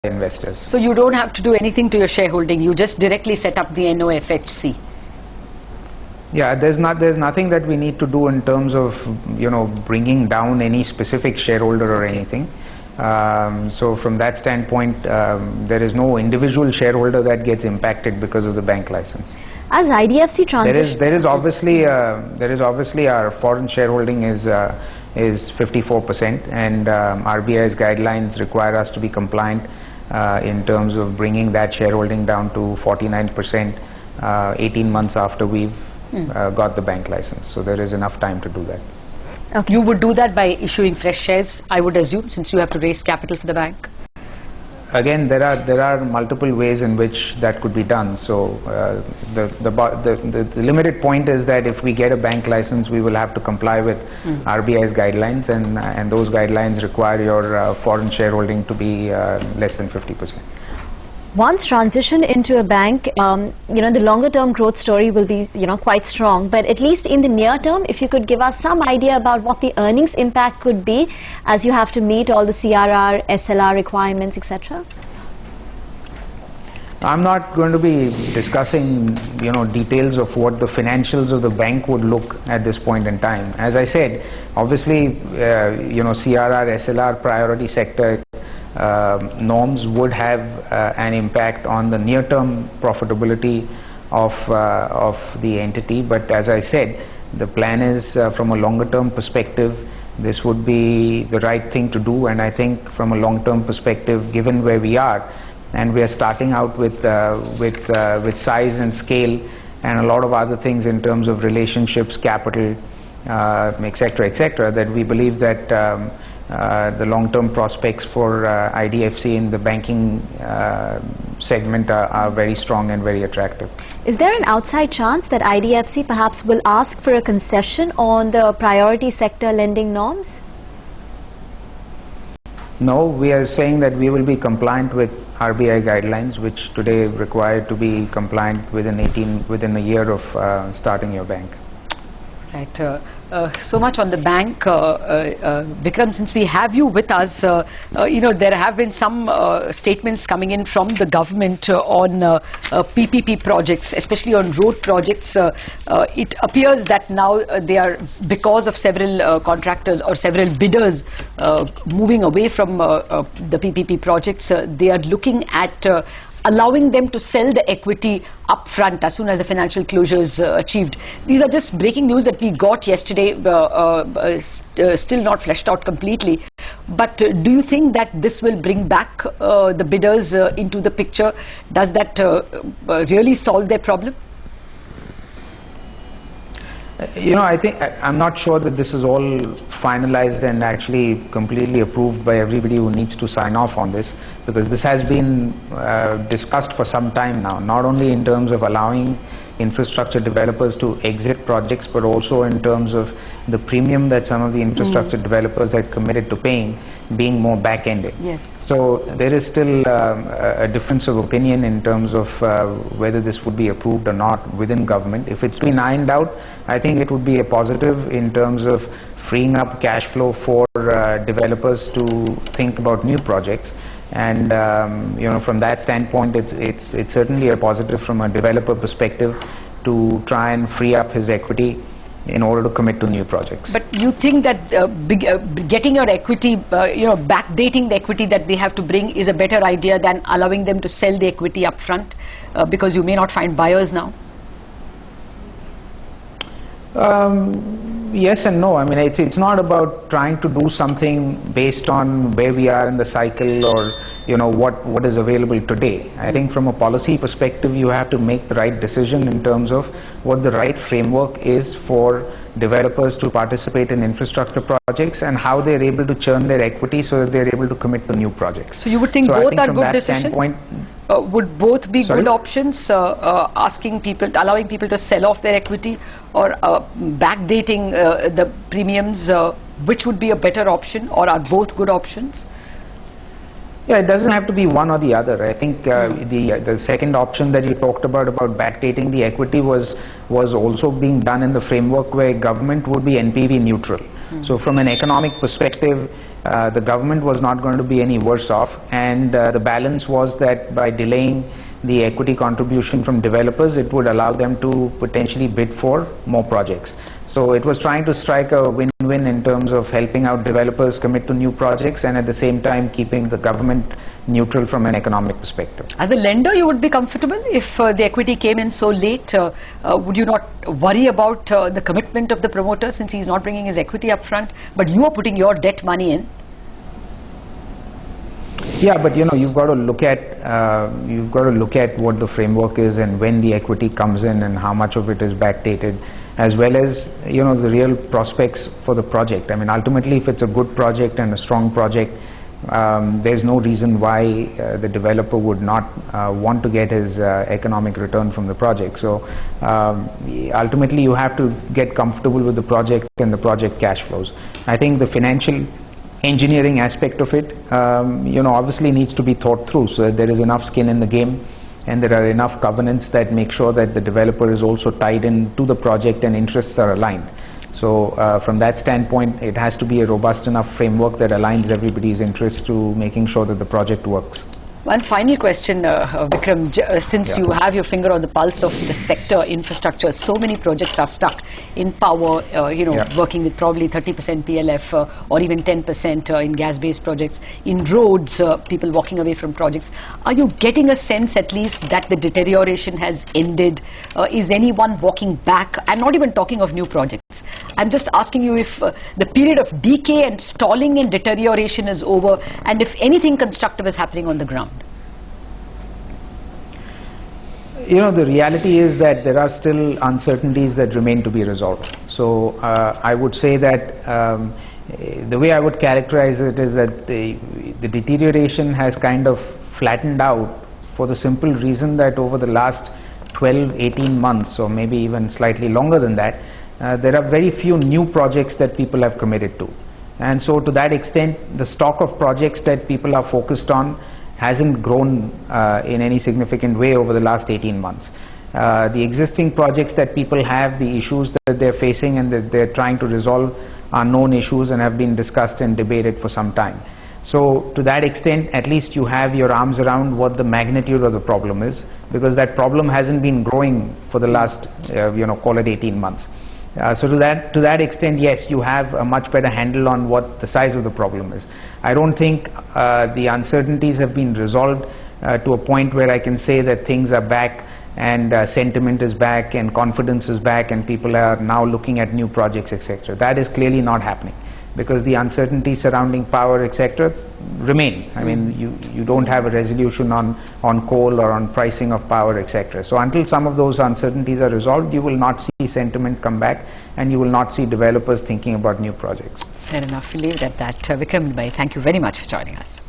investors. So you don't have to do anything to your shareholding. You just directly set up the NOFHC. Yeah, there's nothing that we need to do in terms of, bringing down any specific shareholder or anything. So from that standpoint, there is no individual shareholder that gets impacted because of the bank license. As IDFC transition, there is obviously our foreign shareholding is 54%, and RBI's guidelines require us to be compliant in terms of bringing that shareholding down to 49% 18 months after we've got the bank license. So there is enough time to do that. Okay. You would do that by issuing fresh shares, I would assume, since you have to raise capital for the bank? Again, there are multiple ways in which that could be done. So the limited point is that if we get a bank license, we will have to comply with RBI's guidelines, and those guidelines require your foreign shareholding to be less than 50%. Once transition into a bank, the longer term growth story will be, quite strong. But at least in the near term, if you could give us some idea about what the earnings impact could be as you have to meet all the CRR, SLR requirements, etc. I'm not going to be discussing, details of what the financials of the bank would look at this point in time. As I said, obviously, CRR, SLR, priority sector norms would have an impact on the near-term profitability of the entity. But as I said, the plan is from a longer-term perspective, this would be the right thing to do. And I think from a long-term perspective, given where we are, and we are starting out with size and scale and a lot of other things in terms of relationships, capital, etc., that we believe that the long-term prospects for IDFC in the banking segment are very strong and very attractive. Is there an outside chance that IDFC perhaps will ask for a concession on the priority sector lending norms? No, we are saying that we will be compliant with RBI guidelines, which today require to be compliant within a year of starting your bank. Right. So much on the bank, Vikram. Since we have you with us, there have been some statements coming in from the government on PPP projects, especially on road projects. It appears that now they are, because of several contractors or several bidders moving away from the PPP projects, they are looking at allowing them to sell the equity upfront as soon as the financial closure is achieved. These are just breaking news that we got yesterday, still not fleshed out completely. But do you think that this will bring back the bidders into the picture? Does that really solve their problem? I'm not sure that this is all finalized and actually completely approved by everybody who needs to sign off on this, because this has been discussed for some time now, not only in terms of allowing infrastructure developers to exit projects, but also in terms of the premium that some of the infrastructure developers had committed to paying being more back-ended. Yes. So there is still a difference of opinion in terms of whether this would be approved or not within government. If it's been ironed out, I think it would be a positive in terms of freeing up cash flow for developers to think about new projects. And from that standpoint, it's certainly a positive from a developer perspective to try and free up his equity in order to commit to new projects. But you think that getting your equity, backdating the equity that they have to bring is a better idea than allowing them to sell the equity upfront, because you may not find buyers now? Yes and no. I mean, it's not about trying to do something based on where we are in the cycle or what is available today. I think from a policy perspective, you have to make the right decision in terms of what the right framework is for developers to participate in infrastructure projects and how they're able to churn their equity so that they're able to commit to new projects. So you would think both are good decisions? Would both be good options, allowing people to sell off their equity or backdating the premiums, which would be a better option, or are both good options? Yeah, it doesn't have to be one or the other. I think the second option that you talked about backdating the equity was also being done in the framework where government would be NPV neutral. So from an economic perspective, the government was not going to be any worse off, and the balance was that by delaying the equity contribution from developers, it would allow them to potentially bid for more projects. So it was trying to strike a win-win in terms of helping out developers commit to new projects and at the same time keeping the government neutral from an economic perspective. As a lender, you would be comfortable if the equity came in so late? Would you not worry about the commitment of the promoter since he's not bringing his equity up front, but you are putting your debt money in? Yeah, but you've got to look at what the framework is and when the equity comes in and how much of it is backdated, as well as the real prospects for the project. I mean, ultimately, if it's a good project and a strong project, there's no reason why the developer would not want to get his economic return from the project. So ultimately, you have to get comfortable with the project and the project cash flows. I think the financial engineering aspect of it, obviously needs to be thought through so that there is enough skin in the game and there are enough covenants that make sure that the developer is also tied in to the project and interests are aligned. So from that standpoint, it has to be a robust enough framework that aligns everybody's interests to making sure that the project works. One final question, Vikram, since you have your finger on the pulse of the sector infrastructure, so many projects are stuck in power, working with probably 30% PLF or even 10% in gas-based projects, in roads, people walking away from projects. Are you getting a sense at least that the deterioration has ended? Is anyone walking back? I'm not even talking of new projects. I'm just asking you if the period of decay and stalling and deterioration is over, and if anything constructive is happening on the ground. The reality is that there are still uncertainties that remain to be resolved. So I would say that the way I would characterize it is that the deterioration has kind of flattened out for the simple reason that over the last 12-18 months, or maybe even slightly longer than that, there are very few new projects that people have committed to. And so to that extent, the stock of projects that people are focused on hasn't grown in any significant way over the last 18 months. The existing projects that people have, the issues that they're facing and that they're trying to resolve are known issues and have been discussed and debated for some time. So to that extent, at least you have your arms around what the magnitude of the problem is, because that problem hasn't been growing for the last, call it 18 months. So to that extent, yes, you have a much better handle on what the size of the problem is. I don't think the uncertainties have been resolved to a point where I can say that things are back and sentiment is back and confidence is back and people are now looking at new projects, etc. That is clearly not happening because the uncertainty surrounding power, etc. remain. I mean, you don't have a resolution on coal or on pricing of power, etc. So until some of those uncertainties are resolved, you will not see sentiment come back and you will not see developers thinking about new projects. Fair enough. We'll leave it at that. Vikram, thank you very much for joining us.